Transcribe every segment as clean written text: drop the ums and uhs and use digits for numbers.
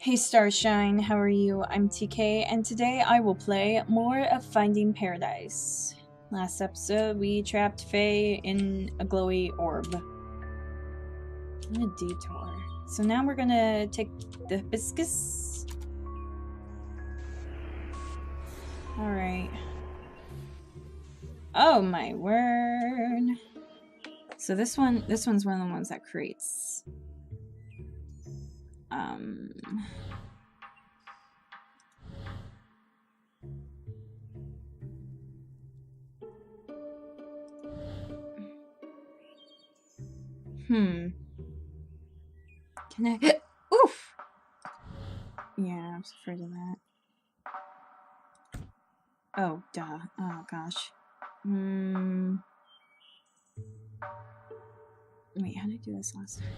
Hey Starshine, how are you? I'm TK, and today I will play more of Finding Paradise. Last episode, we trapped Faye in a glowy orb. What a detour. So now we're gonna take the hibiscus. Alright. Oh my word. So this one's one of the ones that creates Can I oof! Yeah, I was afraid of that. Oh, duh. Oh gosh. Wait, how did I do this last time?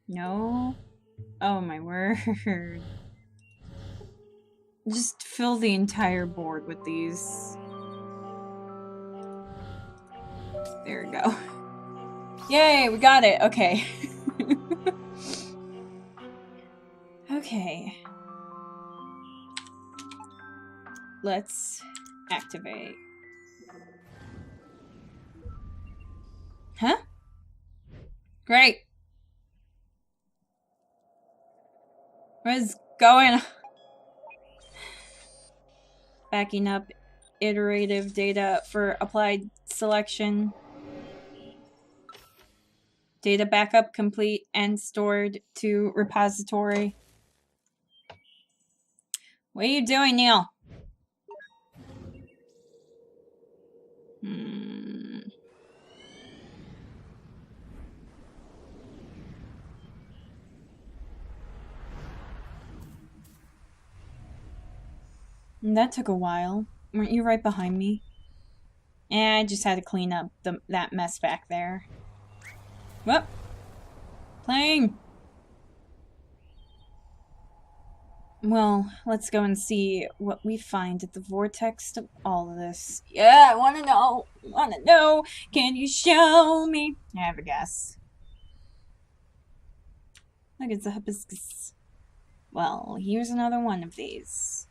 No? Oh my word. Just fill the entire board with these. There we go. Yay, we got it. Okay. Okay. Let's activate. Huh? Great. What is going on? Backing up iterative data for applied selection. Data backup complete and stored to repository. What are you doing, Neil? That took a while. Weren't you right behind me? Yeah, I just had to clean up that mess back there. Whoop! Plane! Well, let's go and see what we find at the vortex of all of this. Yeah, I wanna know! Wanna know! Can you show me? I have a guess. Look, it's a hibiscus. Well, here's another one of these.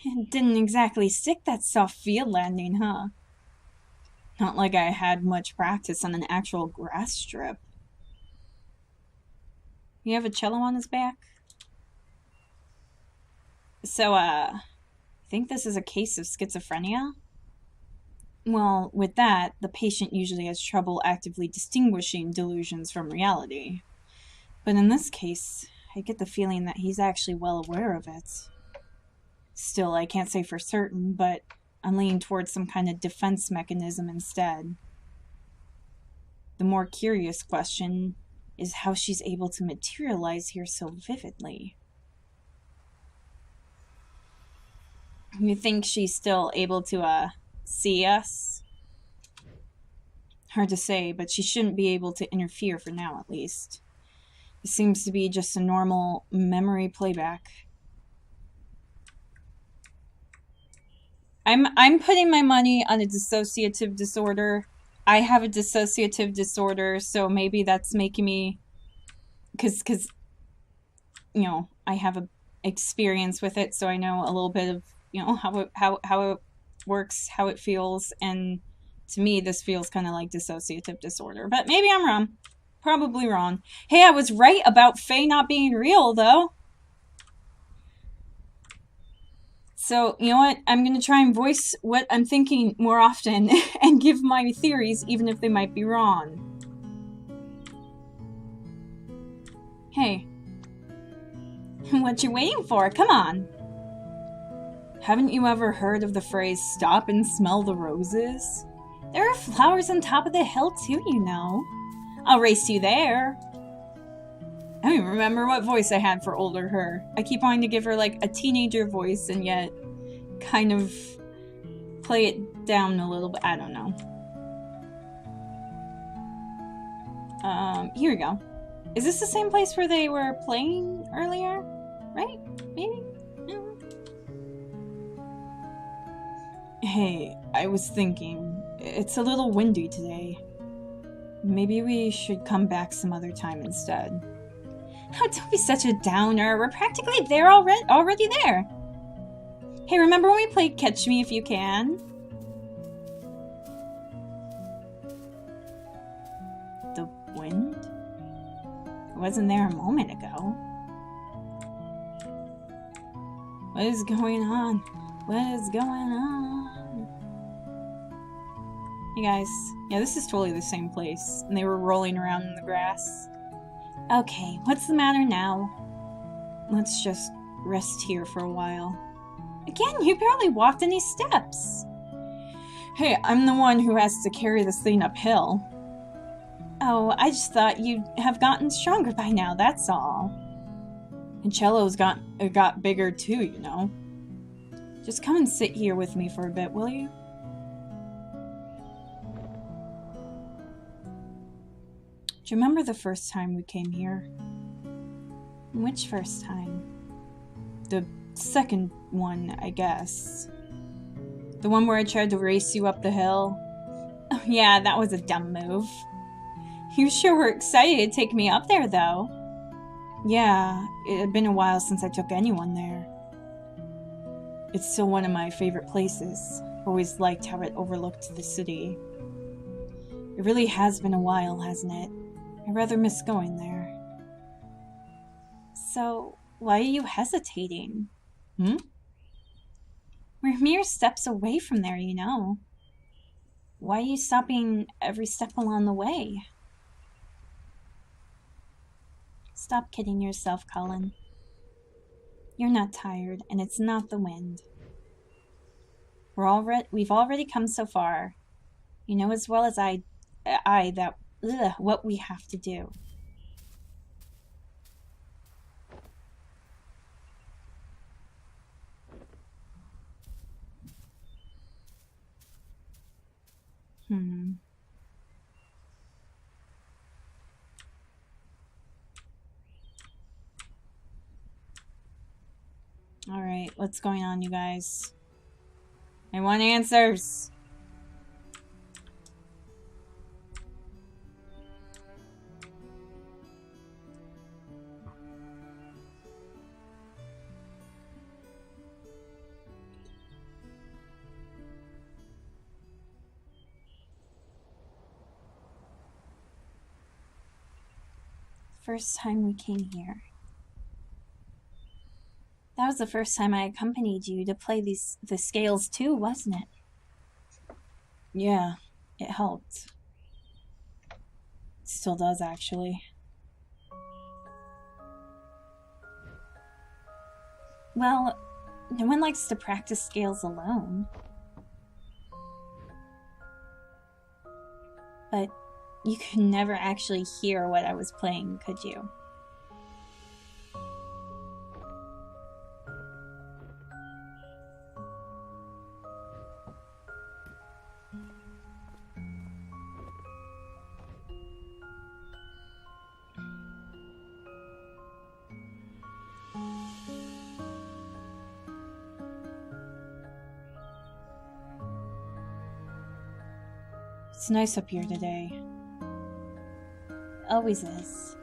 It didn't exactly stick that soft field landing, huh? Not like I had much practice on an actual grass strip. You have a cello on his back? So, I think this is a case of schizophrenia? Well, with that, the patient usually has trouble actively distinguishing delusions from reality. But in this case, I get the feeling that he's actually well aware of it. Still, I can't say for certain, but I'm leaning towards some kind of defense mechanism instead. The more curious question is how she's able to materialize here so vividly. You think she's still able to, see us? Hard to say, but she shouldn't be able to interfere for now, at least. It seems to be just a normal memory playback. I'm putting my money on a dissociative disorder. I have a dissociative disorder, so maybe that's making me... Because, you know, I have a experience with it, so I know a little bit of, you know, how it works, how it feels, and to me, this feels kind of like dissociative disorder. But maybe I'm wrong. Probably wrong. Hey, I was right about Faye not being real, though. So, you know what? I'm going to try and voice what I'm thinking more often and give my theories, even if they might be wrong. Hey. What you waiting for? Come on. Haven't you ever heard of the phrase, stop and smell the roses? There are flowers on top of the hill too, you know. I'll race you there. I don't even remember what voice I had for older her. I keep wanting to give her like a teenager voice and yet kind of play it down a little bit. I don't know. Here we go. Is this the same place where they were playing earlier? Right? Maybe? Hey, I was thinking, it's a little windy today. Maybe we should come back some other time instead. Oh, don't be such a downer. We're practically there already there. Hey, remember when we played Catch Me If You Can? The wind? It wasn't there a moment ago. What is going on? What is going on? Hey guys. Yeah, this is totally the same place. And they were rolling around in the grass. Okay, what's the matter now? Let's just rest here for a while. Again, you barely walked any steps. Hey, I'm the one who has to carry this thing uphill. Oh, I just thought you'd have gotten stronger by now, that's all. And Cello's got bigger too, you know. Just come and sit here with me for a bit, will you? Do you remember the first time we came here? Which first time? The second one, I guess. The one where I tried to race you up the hill? Oh yeah, that was a dumb move. You sure were excited to take me up there, though. Yeah, it had been a while since I took anyone there. It's still one of my favorite places. Always liked how it overlooked the city. It really has been a while, hasn't it? I rather miss going there. So, why are you hesitating? Hmm? We're mere steps away from there, you know. Why are you stopping every step along the way? Stop kidding yourself, Colin. You're not tired, and it's not the wind. We've already come so far. You know as well as I that what we have to do. Alright, what's going on, you guys? I want answers! First time we came here. That was the first time I accompanied you to play the scales too, wasn't it? Yeah, it helped. It still does, actually. Well, no one likes to practice scales alone. But you could never actually hear what I was playing, could you? It's nice up here today. Always is.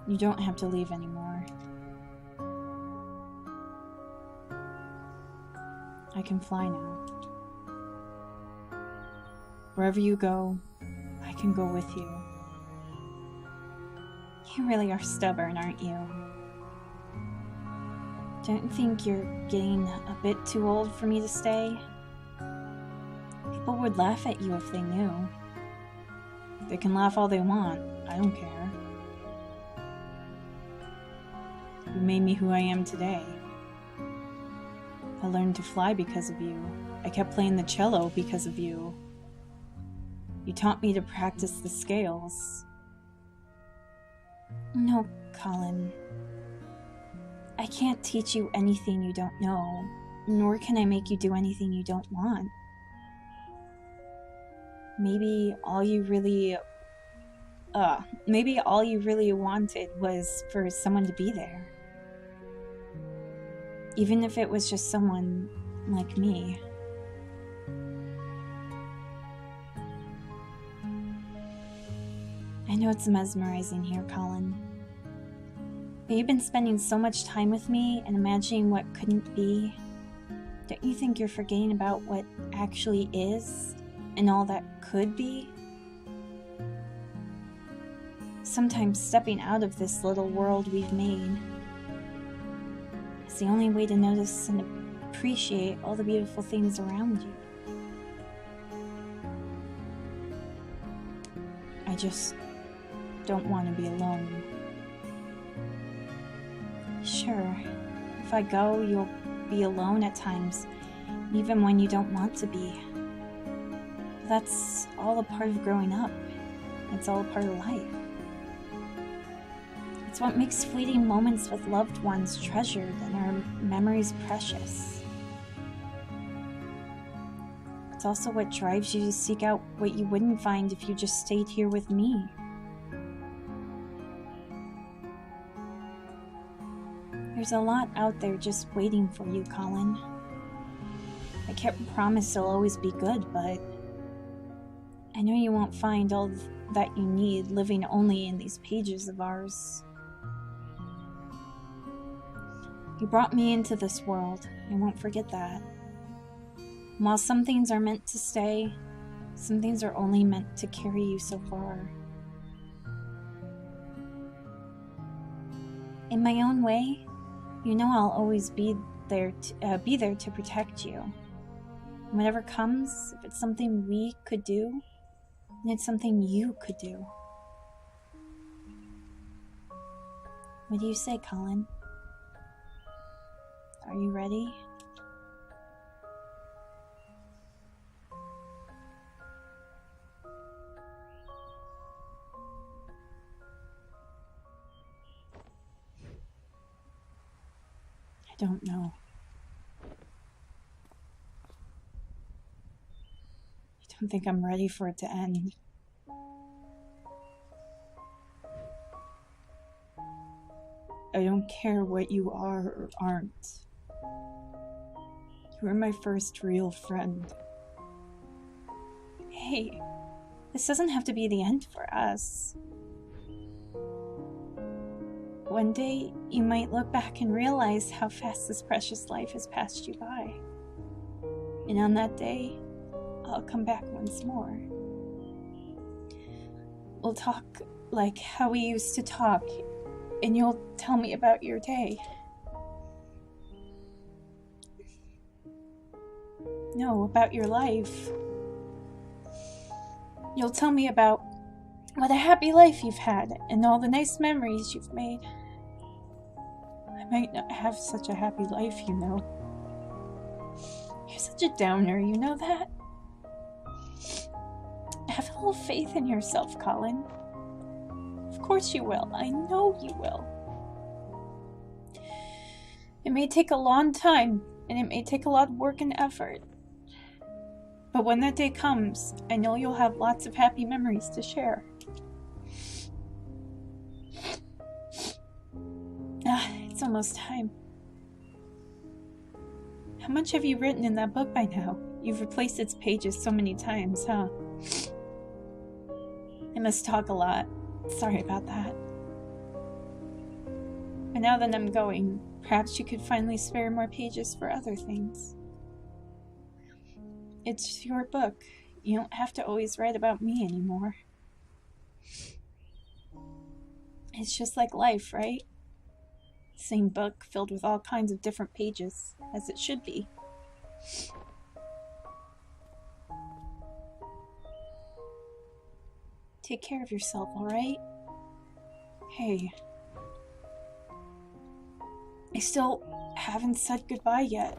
You don't have to leave anymore. I can fly now. Wherever you go, I can go with you. You really are stubborn, aren't you? Don't you think you're getting a bit too old for me to stay? People would laugh at you if they knew. They can laugh all they want. I don't care. You made me who I am today. I learned to fly because of you. I kept playing the cello because of you. You taught me to practice the scales. No, Colin. I can't teach you anything you don't know, nor can I make you do anything you don't want. Maybe all you really wanted was for someone to be there. even if it was just someone like me. I know it's mesmerizing here, Colin. But you've been spending so much time with me and imagining what couldn't be. Don't you think you're forgetting about what actually is and all that could be? Sometimes stepping out of this little world we've made is the only way to notice and appreciate all the beautiful things around you. I just don't want to be alone. Sure, if I go, you'll be alone at times, even when you don't want to be. That's all a part of growing up. It's all a part of life. It's what makes fleeting moments with loved ones treasured and our memories precious. It's also what drives you to seek out what you wouldn't find if you just stayed here with me. There's a lot out there just waiting for you, Colin. I can't promise it'll always be good, but I know you won't find all that you need living only in these pages of ours. You brought me into this world. I won't forget that. And while some things are meant to stay, some things are only meant to carry you so far. In my own way, you know I'll always be there to protect you. And whatever comes, if it's something we could do, then it's something you could do. What do you say, Colin? Are you ready? I don't know. I don't think I'm ready for it to end. I don't care what you are or aren't. You were my first real friend. Hey, this doesn't have to be the end for us. One day, you might look back and realize how fast this precious life has passed you by. And on that day, I'll come back once more. We'll talk like how we used to talk, and you'll tell me about your day. No, about your life. You'll tell me about what a happy life you've had and all the nice memories you've made. I might not have such a happy life, you know. You're such a downer, you know that? Have a little faith in yourself, Colin. Of course you will. I know you will. It may take a long time, and it may take a lot of work and effort. But when that day comes, I know you'll have lots of happy memories to share. It's almost time. How much have you written in that book by now? You've replaced its pages so many times, huh? I must talk a lot. Sorry about that. But now that I'm going, perhaps you could finally spare more pages for other things. It's your book. You don't have to always write about me anymore. It's just like life, right? Same book filled with all kinds of different pages, as it should be. Take care of yourself, alright? Hey. I still haven't said goodbye yet.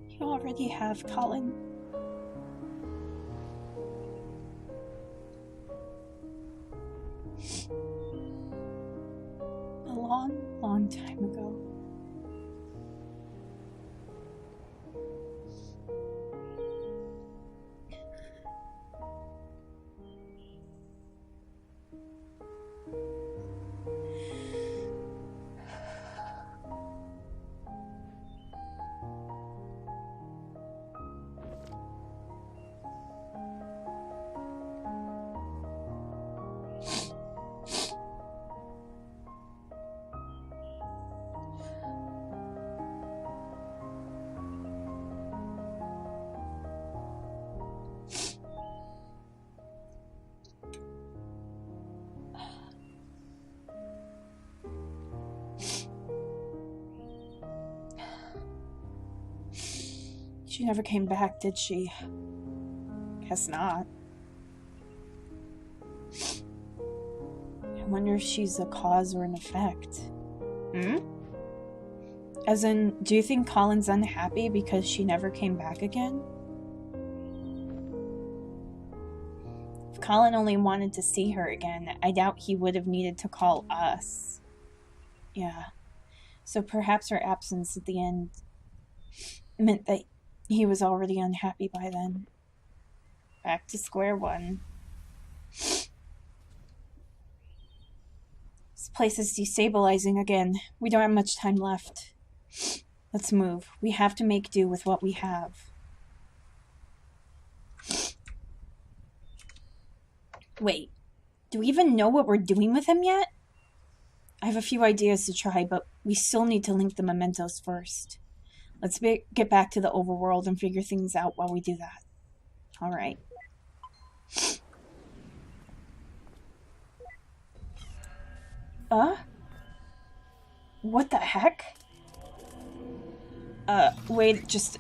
You already have, Colin. A long, long time ago. She never came back, did she? Guess not. I wonder if she's a cause or an effect. As in, do you think Colin's unhappy because she never came back again? If Colin only wanted to see her again, I doubt he would have needed to call us. Yeah. So perhaps her absence at the end meant that he was already unhappy by then. Back to square one. This place is destabilizing again. We don't have much time left. Let's move. We have to make do with what we have. Wait, do we even know what we're doing with him yet? I have a few ideas to try, but we still need to link the mementos first. Let's get back to the overworld and figure things out while we do that. Alright. What the heck? Wait, just...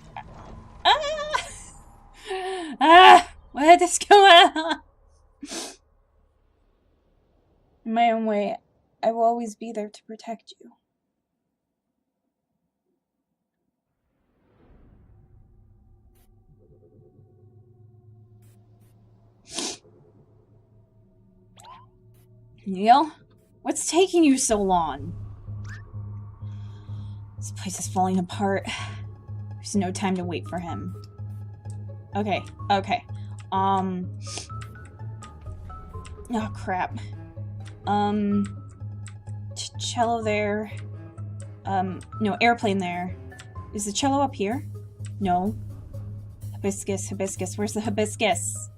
What is going on? In my own way, I will always be there to protect you. Neil? What's taking you so long? This place is falling apart. There's no time to wait for him. Okay. Oh, crap. Cello there. No, airplane there. Is the cello up here? No. Hibiscus. Where's the hibiscus?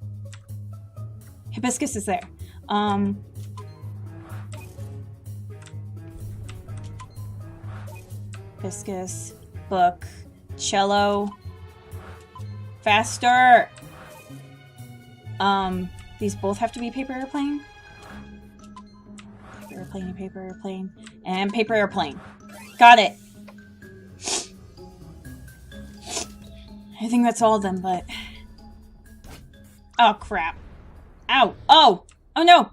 Hibiscus is there. Hibiscus. Book. Cello. Faster! These both have to be paper airplane? Paper airplane, and paper airplane. Got it! I think that's all of them, but... Oh, crap. Ow! Oh! Oh, no!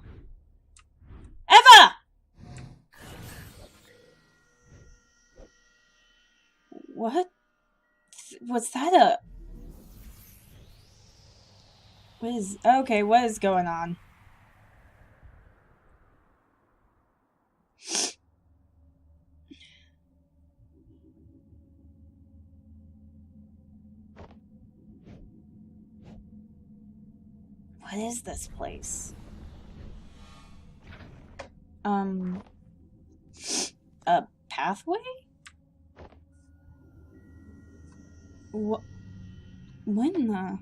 Eva! What? Was that a... What is... Okay, what is going on? What is this place? A pathway? When the...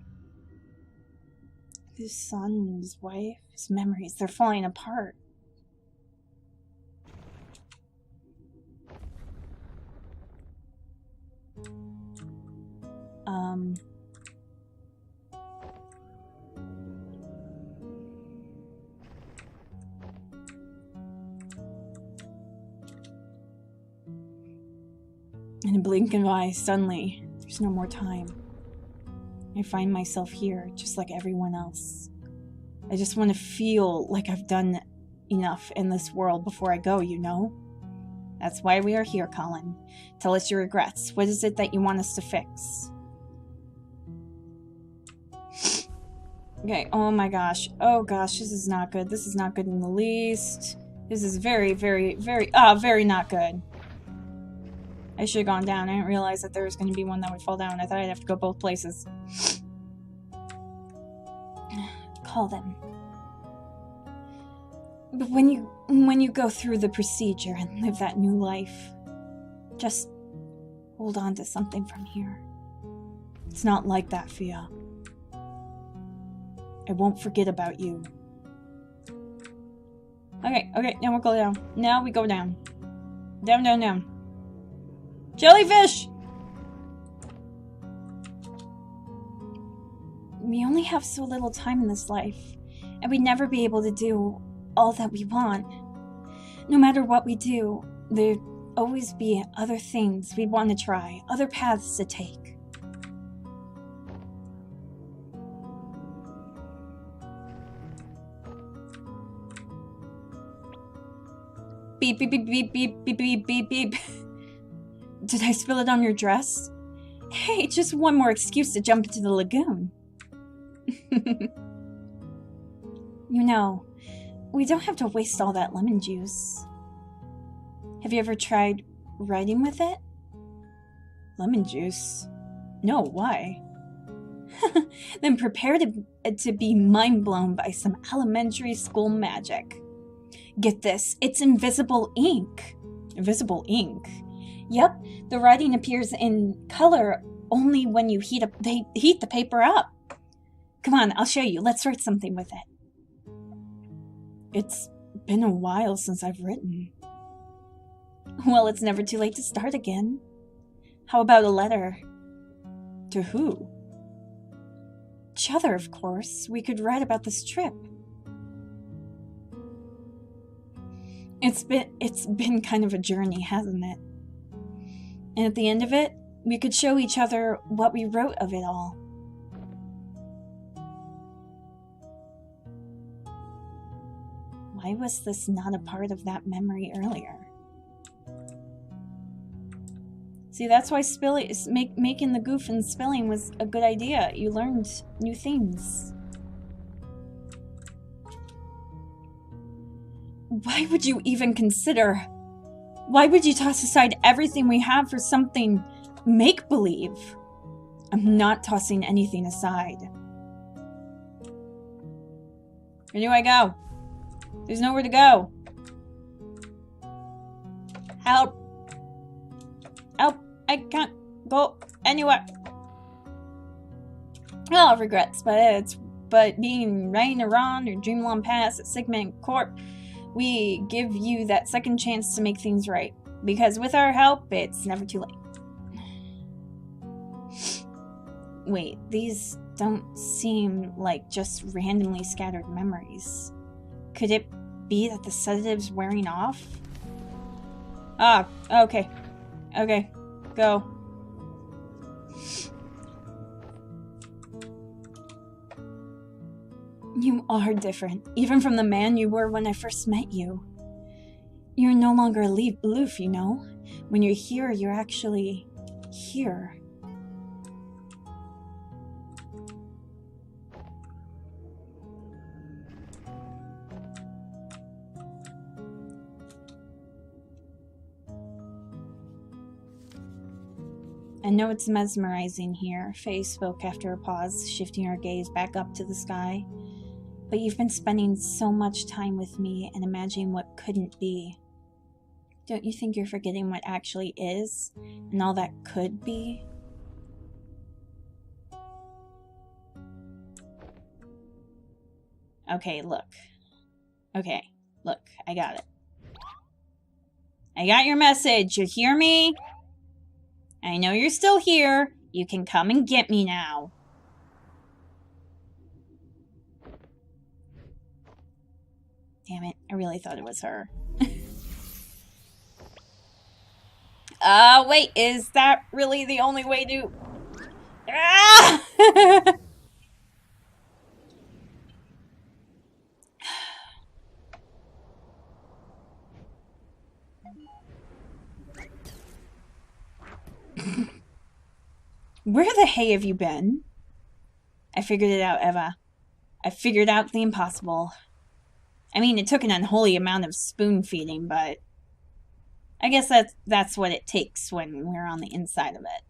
His son, his wife, his memories, they're falling apart. In a blink of an eye, suddenly, there's no more time. I find myself here, just like everyone else. I just want to feel like I've done enough in this world before I go, you know? That's why we are here, Colin. Tell us your regrets. What is it that you want us to fix? Okay, oh my gosh. Oh gosh, this is not good. This is not good in the least. This is very, very, very not good. I should have gone down. I didn't realize that there was going to be one that would fall down. I thought I'd have to go both places. Call them. But when you go through the procedure and live that new life, just hold on to something from here. It's not like that, Fia. I won't forget about you. Okay, now we'll go down. Now we go down. Down. Jellyfish! We only have so little time in this life, and we'd never be able to do all that we want. No matter what we do, there'd always be other things we'd want to try, other paths to take. Beep, beep, beep, beep, beep, beep, beep, beep, beep. Did I spill it on your dress? Hey, just one more excuse to jump into the lagoon. You know, we don't have to waste all that lemon juice. Have you ever tried writing with it? Lemon juice? No, why? Then prepare to be mind blown by some elementary school magic. Get this, it's invisible ink. Invisible ink? Yep, the writing appears in color only when you heat the paper up. Come on, I'll show you. Let's write something with it. It's been a while since I've written. Well, it's never too late to start again. How about a letter? To who? Each other, of course. We could write about this trip. It's been kind of a journey, hasn't it? And at the end of it, we could show each other what we wrote of it all. Why was this not a part of that memory earlier? See, that's why making the goof and spilling was a good idea. You learned new things. Why would you even consider? Why would you toss aside everything we have for something make-believe? I'm not tossing anything aside. Where do I go? There's nowhere to go. Help. Help. I can't go anywhere. Oh, regrets, but being Rain Aron or Dreamland Pass at Sigmund Corp, we give you that second chance to make things right. Because with our help, it's never too late. Wait, these don't seem like just randomly scattered memories. Could it be that the sedative's wearing off? Ah, okay. Okay, go. You are different, even from the man you were when I first met you. You're no longer aloof, you know? When you're here, you're actually here. I know it's mesmerizing here, Faye spoke after a pause, shifting her gaze back up to the sky. But you've been spending so much time with me and imagining what couldn't be. Don't you think you're forgetting what actually is, and all that could be? Okay, look. Okay, look, I got it. I got your message, you hear me? I know you're still here. You can come and get me now. Damn it, I really thought it was her. Wait, is that really the only way to... Ah! Where the hay have you been? I figured it out, Eva. I figured out the impossible. I mean, it took an unholy amount of spoon feeding, but I guess that's what it takes when we're on the inside of it.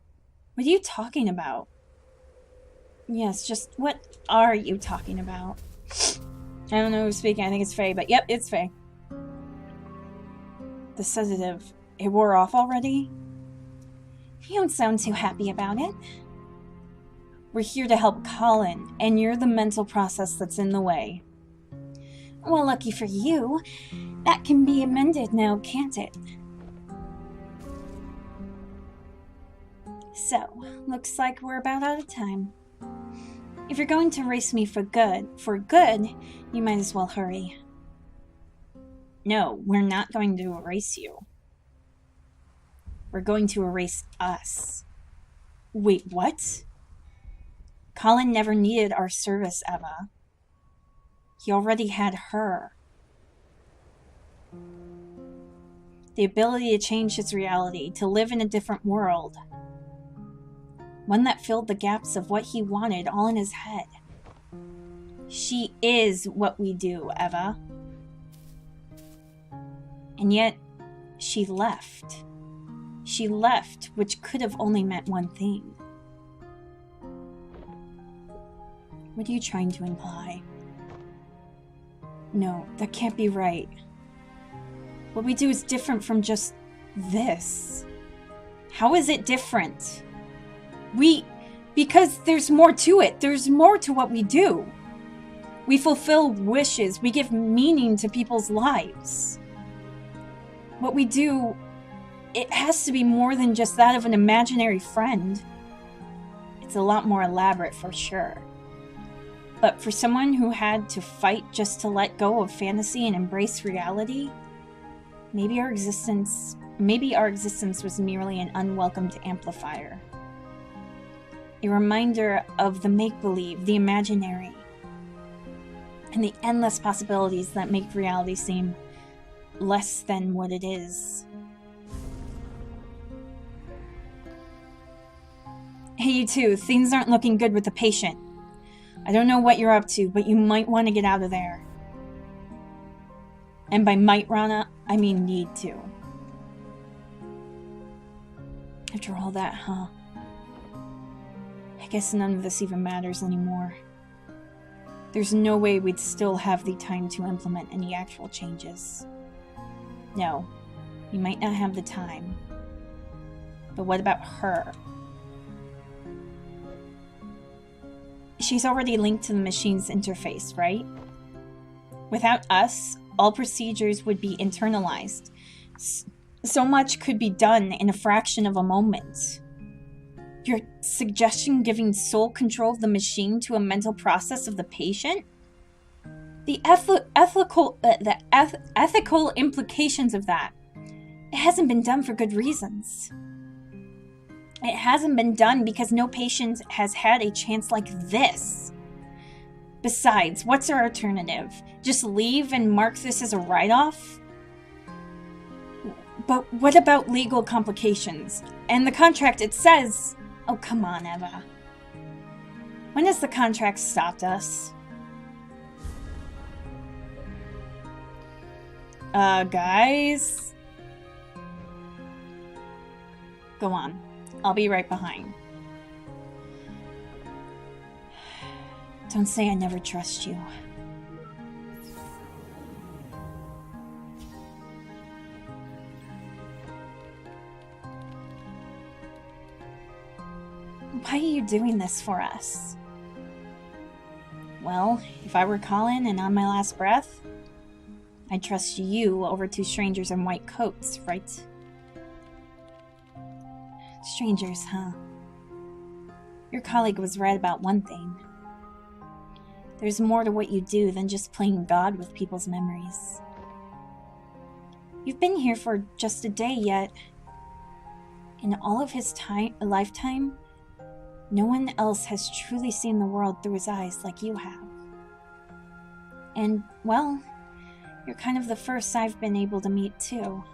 What are you talking about? Yes, just what are you talking about? I don't know who's speaking. I think it's Faye, but yep, it's Faye. The sedative, it wore off already? You don't sound too happy about it. We're here to help Colin, and you're the mental process that's in the way. Well, lucky for you, that can be amended now, can't it? So, looks like we're about out of time. If you're going to erase me for good, you might as well hurry. No, we're not going to erase you. We're going to erase us. Wait, what? Colin never needed our service, Eva. He already had her. The ability to change his reality, to live in a different world. One that filled the gaps of what he wanted all in his head. She is what we do, Eva. And yet, she left. She left, which could have only meant one thing. What are you trying to imply? No, that can't be right. What we do is different from just this. How is it different? Because there's more to it. There's more to what we do. We fulfill wishes. We give meaning to people's lives. What we do, it has to be more than just that of an imaginary friend. It's a lot more elaborate for sure. But for someone who had to fight just to let go of fantasy and embrace reality, maybe our existence was merely an unwelcomed amplifier. A reminder of the make-believe, the imaginary, and the endless possibilities that make reality seem less than what it is. Hey, you two, things aren't looking good with the patient. I don't know what you're up to, but you might want to get out of there. And by might, Rana, I mean need to. After all that, huh? I guess none of this even matters anymore. There's no way we'd still have the time to implement any actual changes. No, we might not have the time. But what about her? She's already linked to the machine's interface, right? Without us, all procedures would be internalized. So much could be done in a fraction of a moment. Your suggestion giving sole control of the machine to a mental process of the patient? The ethical implications of that. It hasn't been done for good reasons. It hasn't been done because no patient has had a chance like this. Besides, what's our alternative? Just leave and mark this as a write-off? But what about legal complications? And the contract, it says... Oh, come on, Eva. When has the contract stopped us? Guys? Go on. I'll be right behind. Don't say I never trust you. Why are you doing this for us? Well, if I were Colin and on my last breath, I'd trust you over two strangers in white coats, right? Strangers, huh? Your colleague was right about one thing. There's more to what you do than just playing God with people's memories. You've been here for just a day, yet in all of his lifetime, no one else has truly seen the world through his eyes like you have. And, well, you're kind of the first I've been able to meet, too.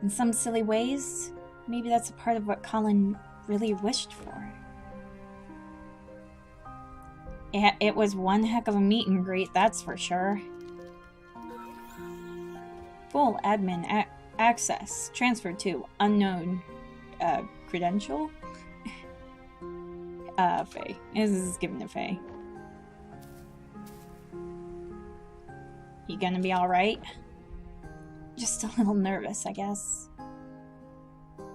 In some silly ways, maybe that's a part of what Colin really wished for. It was one heck of a meet and greet, that's for sure. Full admin access transferred to unknown credential? Faye. This is given to Faye. You gonna be alright? Just a little nervous, I guess.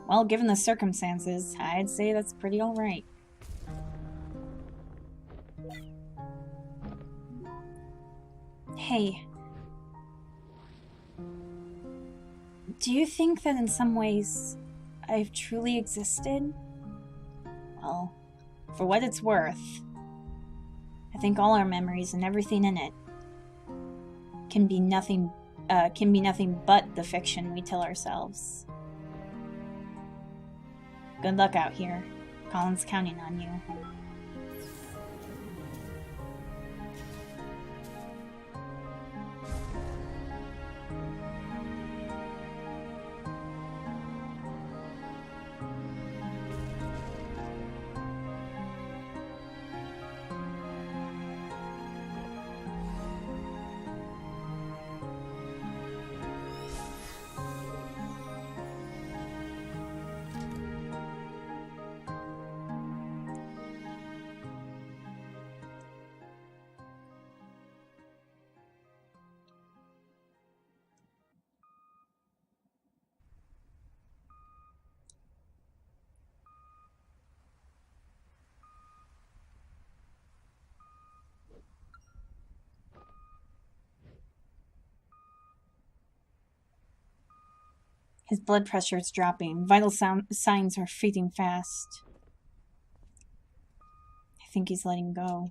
Well, given the circumstances, I'd say that's pretty alright. Hey. Do you think that in some ways I've truly existed? Well, for what it's worth, I think all our memories and everything in it can be nothing but the fiction we tell ourselves. Good luck out here. Colin's counting on you. His blood pressure is dropping. Vital signs are fading fast. I think he's letting go.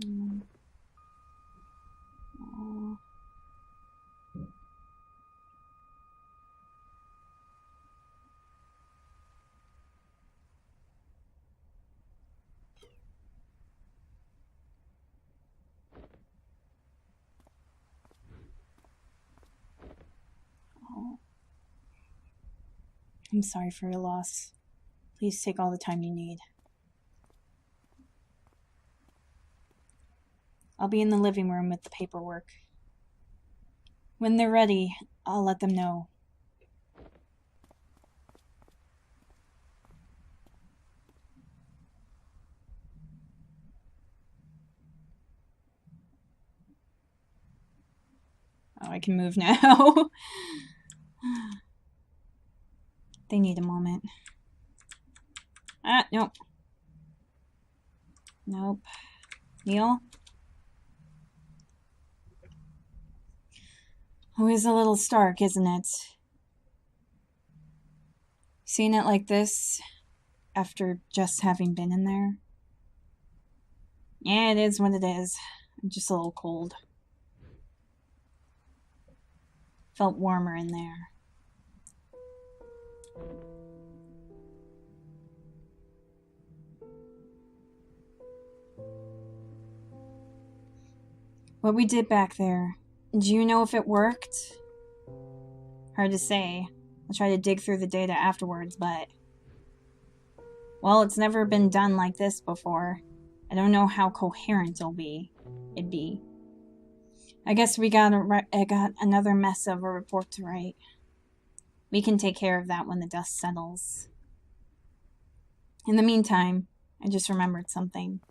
Oh. I'm sorry for your loss. Please take all the time you need. I'll be in the living room with the paperwork. When they're ready, I'll let them know. Oh, I can move now. They need a moment. Ah, nope. Nope. Neil? Always a little stark, isn't it? Seeing it like this, after just having been in there? Yeah, it is what it is. I'm just a little cold. Felt warmer in there. What we did back there, do you know if it worked? Hard to say. I'll try to dig through the data afterwards, but... well, it's never been done like this before. I don't know how coherent it'd be. I guess I got another mess of a report to write. We can take care of that when the dust settles. In the meantime, I just remembered something.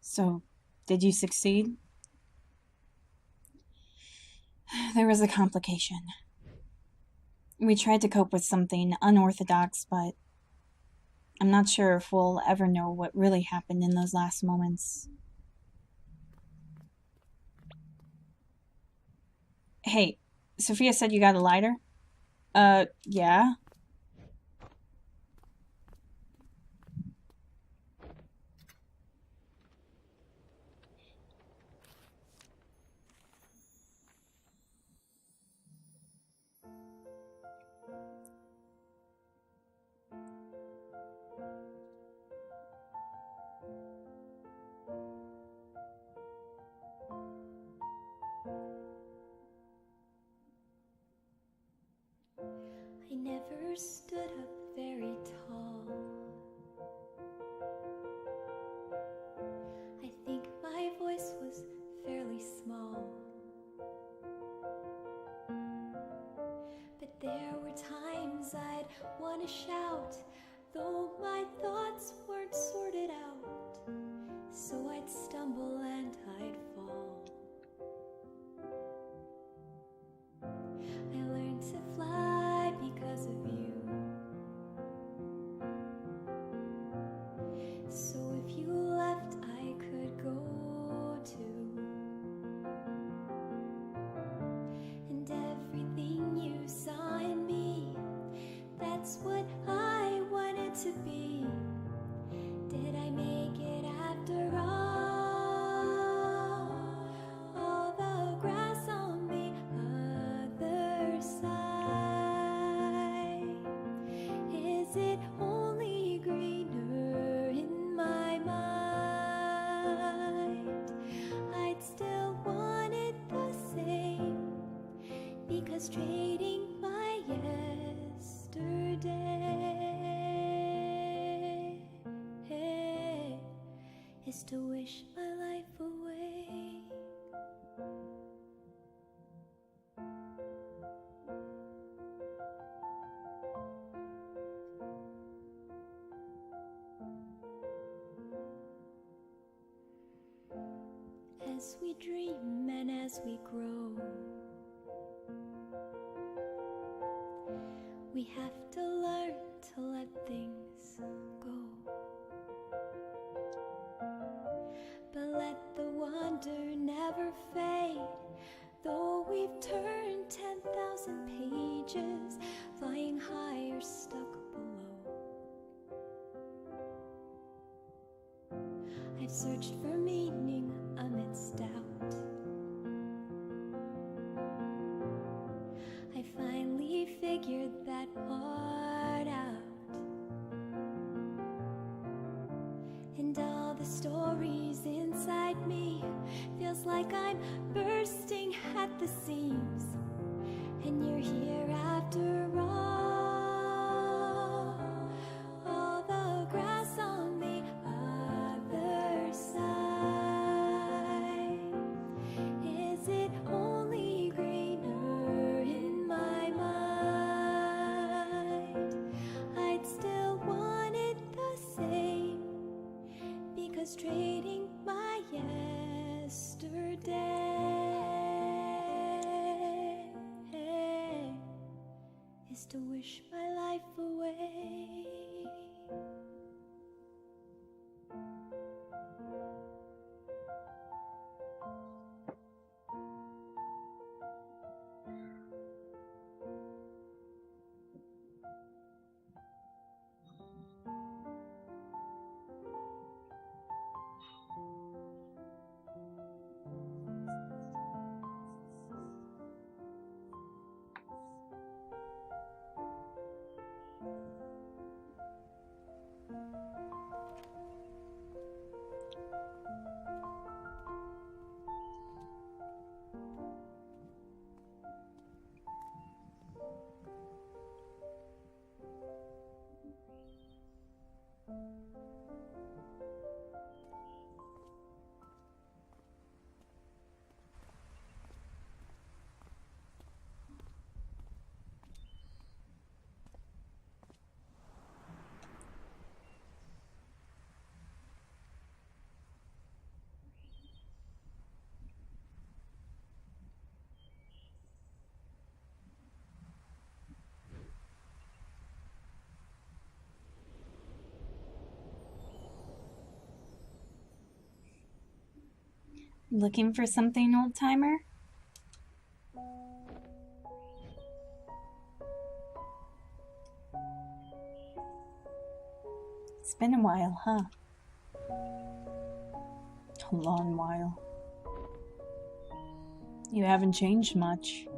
So, did you succeed? There was a complication. We tried to cope with something unorthodox, but I'm not sure if we'll ever know what really happened in those last moments. Hey, Sophia said you got a lighter? Yeah? I never stood up very tall. I think my voice was fairly small. But there were times I'd want to shout, though my thoughts weren't sorted out. So I'd stumble and I'd fall. I learned to fly because of you. So if you left, I could go too. And everything you saw in me, that's what I wanted to be. Did I make it after all? All the grass on the other side, is it only greener in my mind? I'd still want it the same, because trading my yesterday is to wish my life away. As we dream and as we grow, we have to learn I've searched for meaning amidst doubt. I finally figured that part out. And all the stories inside me feels like I'm bursting at the seams. And you're here after all the grass on the other side. Is it only greener in my mind? I'd still want it the same, because trading my yesterday is to wish my life away. Looking for something, old-timer? It's been a while, huh? A long while. You haven't changed much.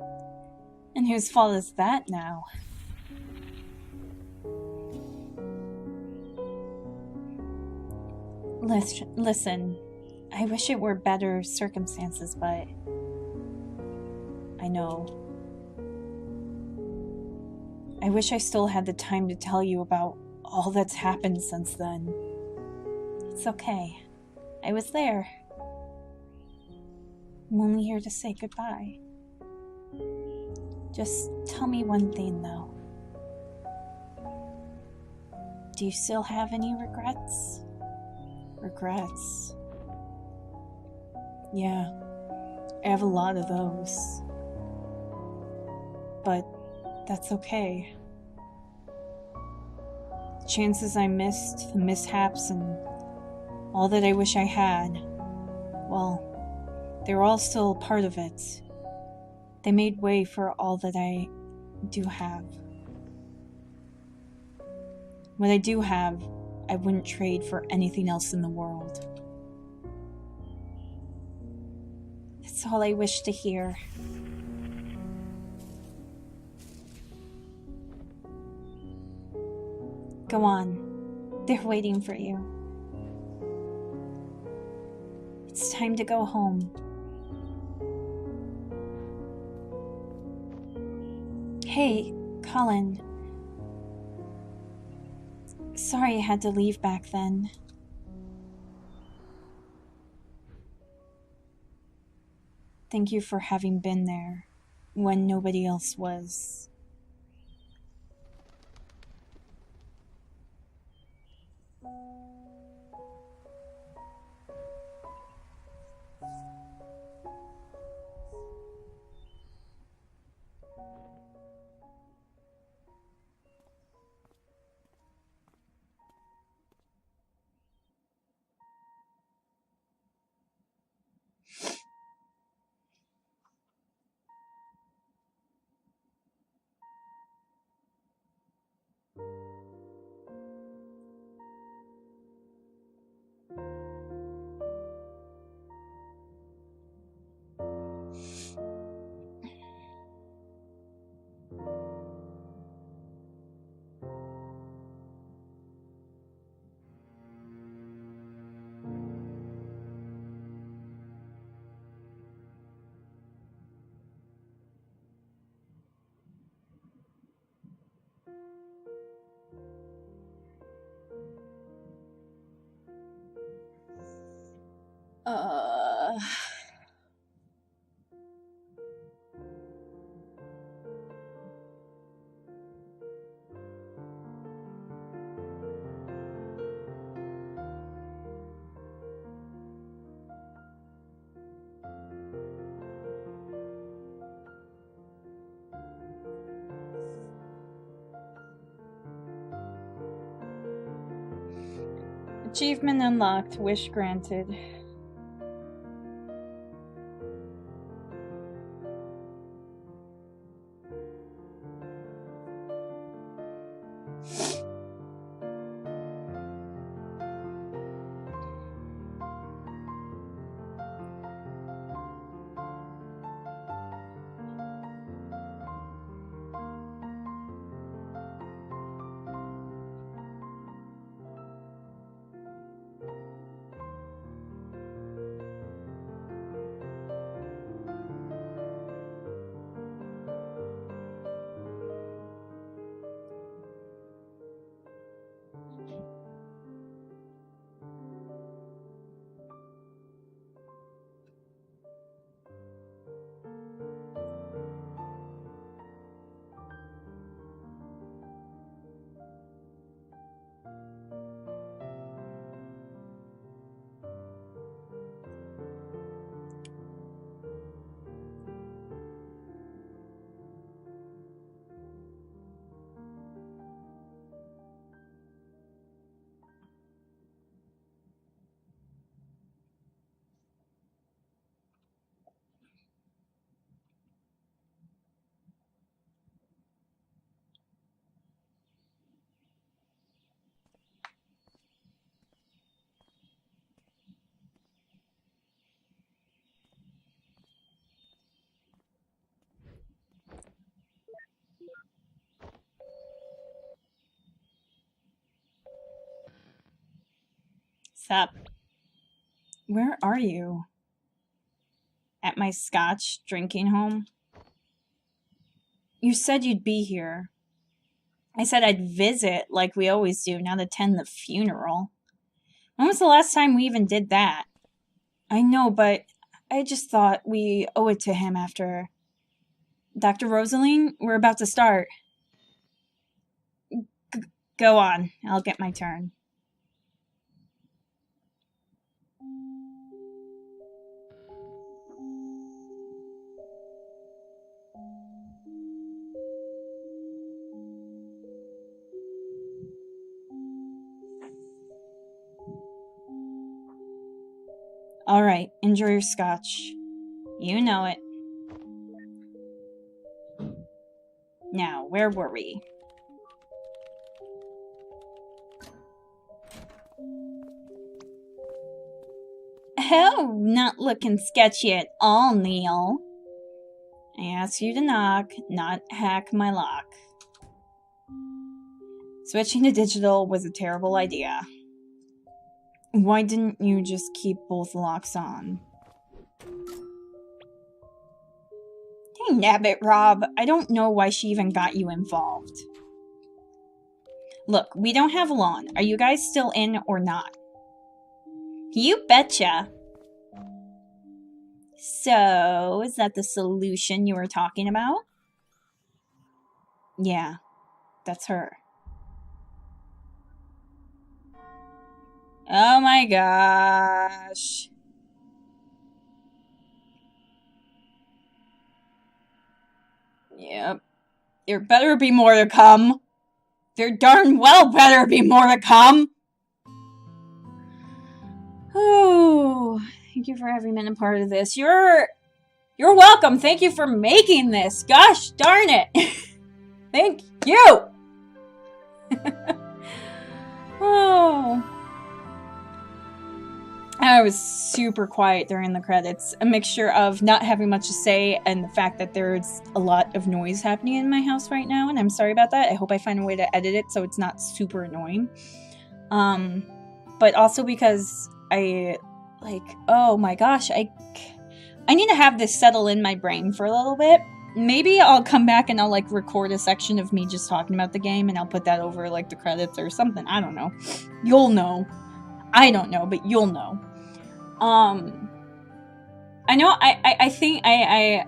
And whose fault is that now? Listen, I wish it were better circumstances, but I know. I wish I still had the time to tell you about all that's happened since then. It's okay. I was there. I'm only here to say goodbye. Just tell me one thing, though. Do you still have any regrets? Regrets? Yeah, I have a lot of those. But that's okay. The chances I missed, the mishaps, and all that I wish I had, well, they were all still a part of it. They made way for all that I do have. What I do have, I wouldn't trade for anything else in the world. That's all I wish to hear. Go on. They're waiting for you. It's time to go home. Hey, Colin. Sorry I had to leave back then. Thank you for having been there when nobody else was. Uh... Achievement unlocked. Wish granted. Sup? Where are you? At my Scotch drinking home? You said you'd be here. I said I'd visit like we always do, not attend the funeral. When was the last time we even did that? I know, but I just thought we owe it to him after... Dr. Rosaline, we're about to start. Go on. I'll get my turn. All right, enjoy your scotch. You know it. Now, where were we? Oh, not looking sketchy at all, Neil. I asked you to knock, not hack my lock. Switching to digital was a terrible idea. Why didn't you just keep both locks on? Hey, nabbit, Rob. I don't know why she even got you involved. Look, we don't have long. Are you guys still in or not? You betcha. So, is that the solution you were talking about? Yeah, that's her. Oh my gosh. Yep. There better be more to come. There darn well better be more to come. Oh, thank you for having been a part of this. You're welcome. Thank you for making this. Gosh darn it. Thank you. Oh. I was super quiet during the credits. A mixture of not having much to say and the fact that there's a lot of noise happening in my house right now, and I'm sorry about that. I hope I find a way to edit it so it's not super annoying. But also because oh my gosh, I need to have this settle in my brain for a little bit. Maybe I'll come back and I'll record a section of me just talking about the game and I'll put that over the credits or something. I don't know. You'll know. I don't know, but you'll know. I know I think I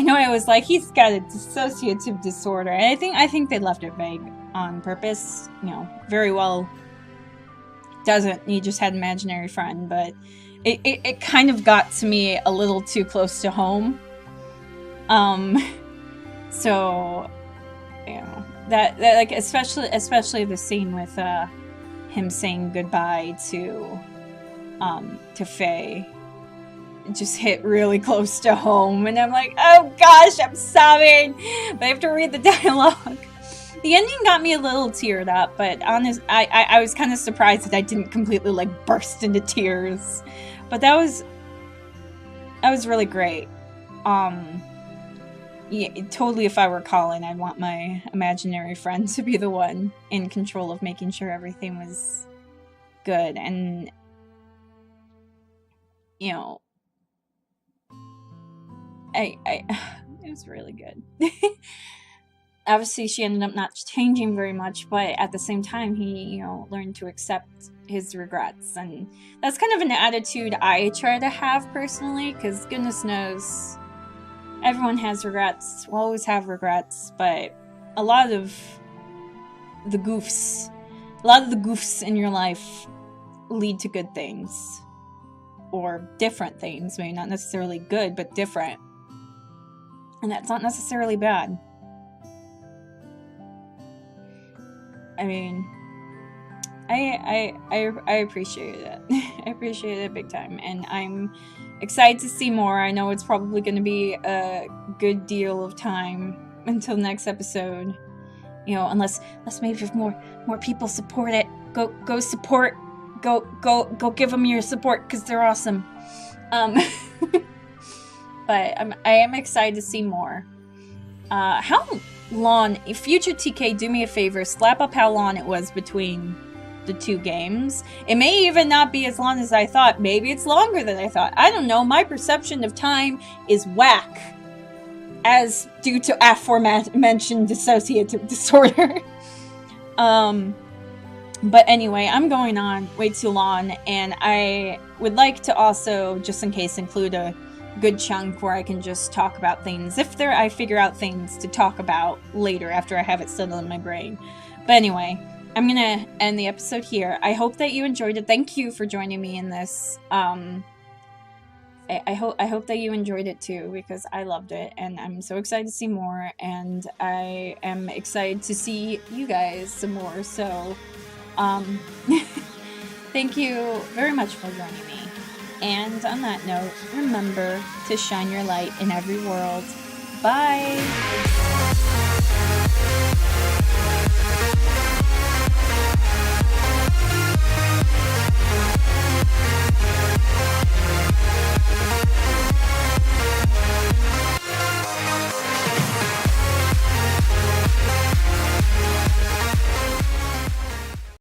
know I was like, he's got a dissociative disorder, and I think they left it vague on purpose. You know, very well doesn't. He just had an imaginary friend, but it kind of got to me a little too close to home. So, you know, that like especially the scene with him saying goodbye to Faye just hit really close to home, and I'm like, oh gosh, I'm sobbing, but I have to read the dialogue. The ending got me a little teared up, but I was kind of surprised that I didn't completely like burst into tears. But that was really great. Yeah, totally. If I were Colin, I'd want my imaginary friend to be the one in control of making sure everything was good, and you know, it was really good. Obviously, she ended up not changing very much, but at the same time, he, you know, learned to accept his regrets, and that's kind of an attitude I try to have personally, because goodness knows, everyone has regrets. We'll always have regrets, but a lot of the goofs in your life lead to good things, or different things. Maybe not necessarily good, but different, and that's not necessarily bad. I mean, I appreciate it. I appreciate it big time, and I'm excited to see more. I know it's probably going to be a good deal of time until next episode. You know, unless maybe if more people support it, go support, go give them your support, because they're awesome. But I am excited to see more. How long, future TK, do me a favor, slap up how long it was between the two games. It may even not be as long as I thought. Maybe it's longer than I thought. I don't know. My perception of time is whack, as due to aforementioned dissociative disorder. But anyway, I'm going on way too long, and I would like to also, just in case, include a good chunk where I can just talk about things if I figure out things to talk about later after I have it settled in my brain. But anyway, I'm gonna end the episode here. I hope that you enjoyed it. Thank you for joining me in this. I hope that you enjoyed it too, because I loved it, and I'm so excited to see more, and I am excited to see you guys some more. So thank you very much for joining me. And on that note, remember to shine your light in every world. Bye!